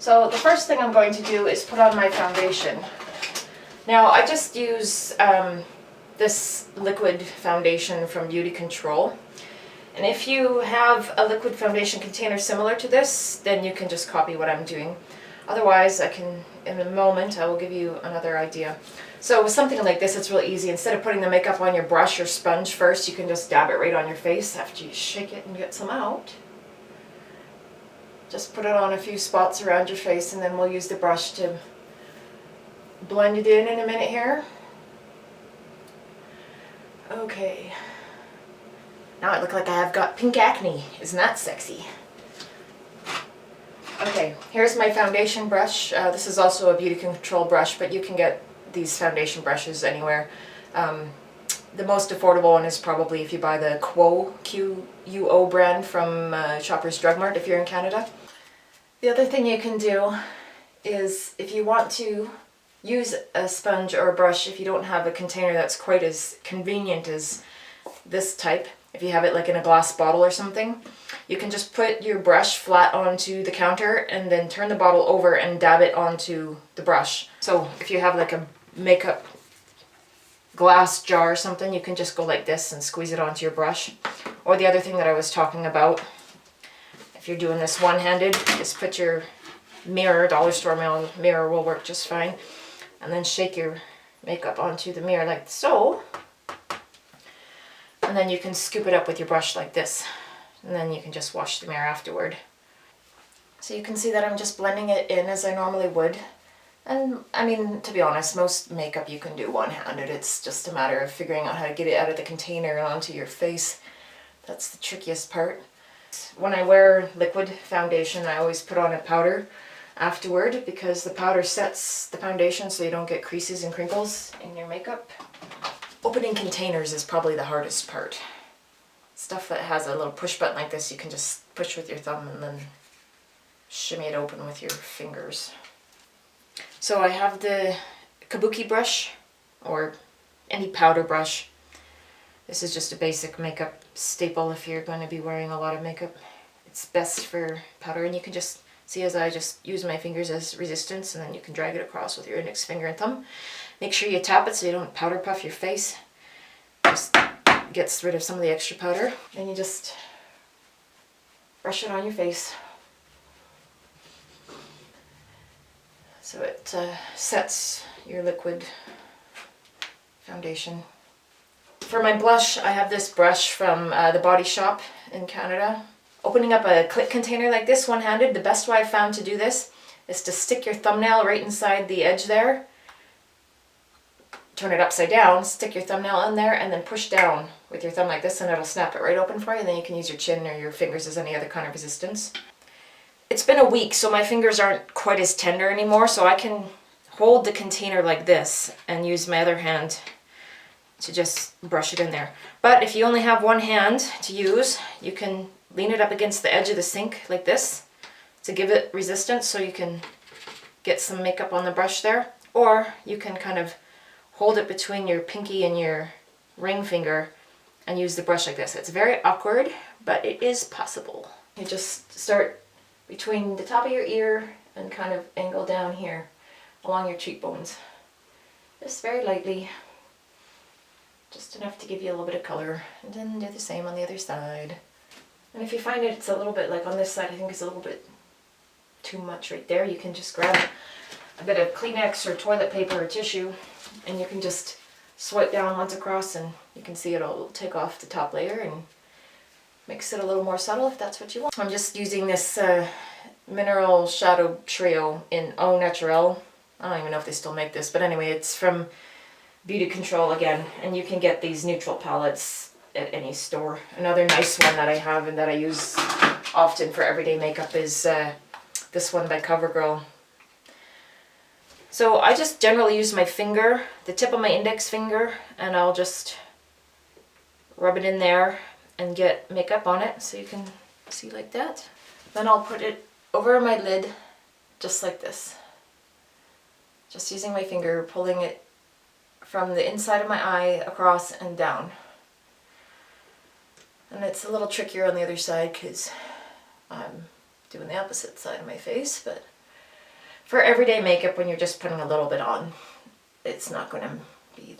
So the first thing I'm going to do is put on my foundation. Now I just use this liquid foundation from Beauty Control. And if you have a liquid foundation container similar to this, then you can just copy what I'm doing. Otherwise, in a moment, I will give you another idea. So with something like this, it's really easy. Instead of putting the makeup on your brush or sponge first, you can just dab it right on your face after you shake it and get some out. Just put it on a few spots around your face, and then we'll use the brush to blend it in a minute here. Okay. Now I look like I have got pink acne. Isn't that sexy? Okay, here's my foundation brush. This is also a Beauty Control brush, but you can get these foundation brushes anywhere. The most affordable one is probably if you buy the Quo, Q-U-O brand from Shoppers Drug Mart if you're in Canada. The other thing you can do is if you want to use a sponge or a brush, if you don't have a container that's quite as convenient as this type, if you have it like in a glass bottle or something, you can just put your brush flat onto the counter and then turn the bottle over and dab it onto the brush. So if you have like a makeup glass jar or something, you can just go like this and squeeze it onto your brush. Or the other thing that I was talking about, if you're doing this one-handed, just put your mirror, dollar store mirror will work just fine, and then shake your makeup onto the mirror like so. And then you can scoop it up with your brush like this. And then you can just wash the mirror afterward. So you can see that I'm just blending it in as I normally would. And I mean, to be honest, most makeup you can do one-handed. It's just a matter of figuring out how to get it out of the container and onto your face. That's the trickiest part. When I wear liquid foundation, I always put on a powder afterward because the powder sets the foundation so you don't get creases and crinkles in your makeup. Opening containers is probably the hardest part. Stuff that has a little push button like this, you can just push with your thumb and then shimmy it open with your fingers. So I have the Kabuki brush, or any powder brush. This is just a basic makeup staple if you're going to be wearing a lot of makeup. It's best for powder, and you can just see as I just use my fingers as resistance, and then you can drag it across with your index finger and thumb. Make sure you tap it so you don't powder puff your face. Just gets rid of some of the extra powder. Then you just brush it on your face. So it sets your liquid foundation. For my blush, I have this brush from the Body Shop in Canada. Opening up a click container like this one-handed, the best way I've found to do this is to stick your thumbnail right inside the edge there. Turn it upside down, stick your thumbnail in there, and then push down with your thumb like this, and it'll snap it right open for you, and then you can use your chin or your fingers as any other kind of resistance. It's been a week, so my fingers aren't quite as tender anymore, so I can hold the container like this and use my other hand to just brush it in there. But if you only have one hand to use, you can lean it up against the edge of the sink like this to give it resistance so you can get some makeup on the brush there. Or you can kind of hold it between your pinky and your ring finger and use the brush like this. It's very awkward, but it is possible. You just start between the top of your ear and kind of angle down here along your cheekbones. Just very lightly. Just enough to give you a little bit of color. And then do the same on the other side. And if you find it's a little bit, like on this side, I think it's a little bit too much right there, you can just grab a bit of Kleenex or toilet paper or tissue, and you can just swipe down once across, and you can see it'll take off the top layer and makes it a little more subtle if that's what you want. I'm just using this Mineral Shadow Trio in Au Naturel. I don't even know if they still make this, but anyway, it's from Beauty Control again, and you can get these neutral palettes at any store. Another nice one that I have and that I use often for everyday makeup is this one by CoverGirl. So I just generally use my finger, the tip of my index finger, and I'll just rub it in there and get makeup on it, so you can see like that. Then I'll put it over my lid just like this. Just using my finger, pulling it from the inside of my eye across and down. And it's a little trickier on the other side because I'm doing the opposite side of my face, but For everyday makeup, when you're just putting a little bit on, it's not going to be,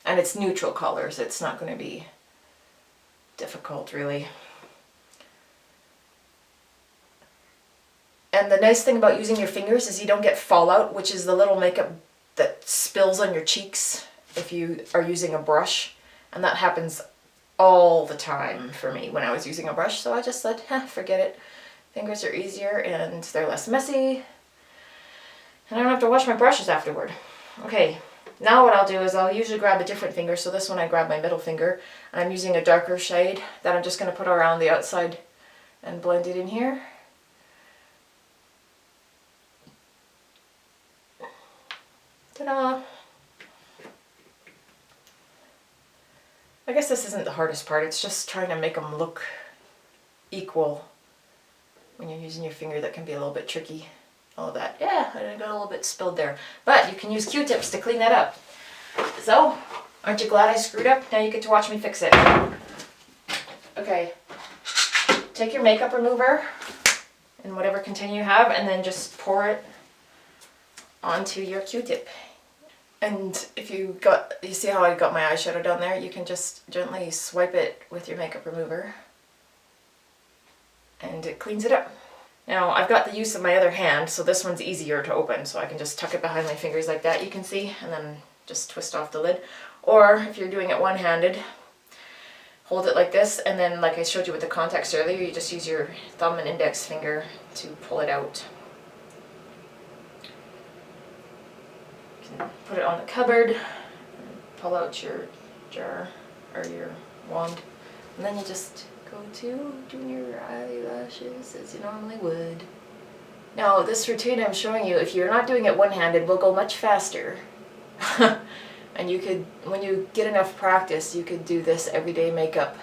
and it's neutral colors, it's not going to be difficult really. And the nice thing about using your fingers is you don't get fallout, which is the little makeup that spills on your cheeks if you are using a brush. And that happens all the time for me when I was using a brush. So I just said, forget it. Fingers are easier and they're less messy. And I don't have to wash my brushes afterward. Okay, now what I'll do is I'll usually grab a different finger. So this one I grab my middle finger. And I'm using a darker shade that I'm just going to put around the outside and blend it in here. Ta-da! I guess this isn't the hardest part, it's just trying to make them look equal. When you're using your finger, that can be a little bit tricky. All that, yeah, I got a little bit spilled there. But you can use Q-tips to clean that up. So, aren't you glad I screwed up? Now you get to watch me fix it. Okay, take your makeup remover in whatever container you have and then just pour it onto your Q-tip. And if you see how I got my eyeshadow down there, you can just gently swipe it with your makeup remover and it cleans it up. Now I've got the use of my other hand, so this one's easier to open, so I can just tuck it behind my fingers like that, you can see, and then just twist off the lid. Or if you're doing it one-handed, hold it like this, and then like I showed you with the contacts earlier, you just use your thumb and index finger to pull it out. Put it on the cupboard, pull out your jar or your wand, and then you just go to doing your eyelashes as you normally would. Now this routine I'm showing you, if you're not doing it one-handed, will go much faster. And you could, when you get enough practice, you could do this everyday makeup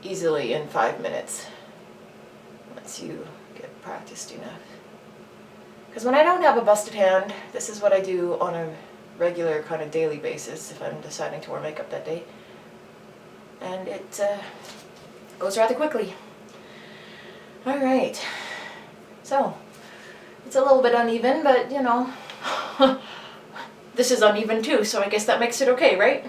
easily in 5 minutes once you get practiced enough. Because when I don't have a busted hand, this is what I do on a regular kind of daily basis if I'm deciding to wear makeup that day. And it goes rather quickly. Alright, so it's a little bit uneven, but you know, this is uneven too, so I guess that makes it okay, right?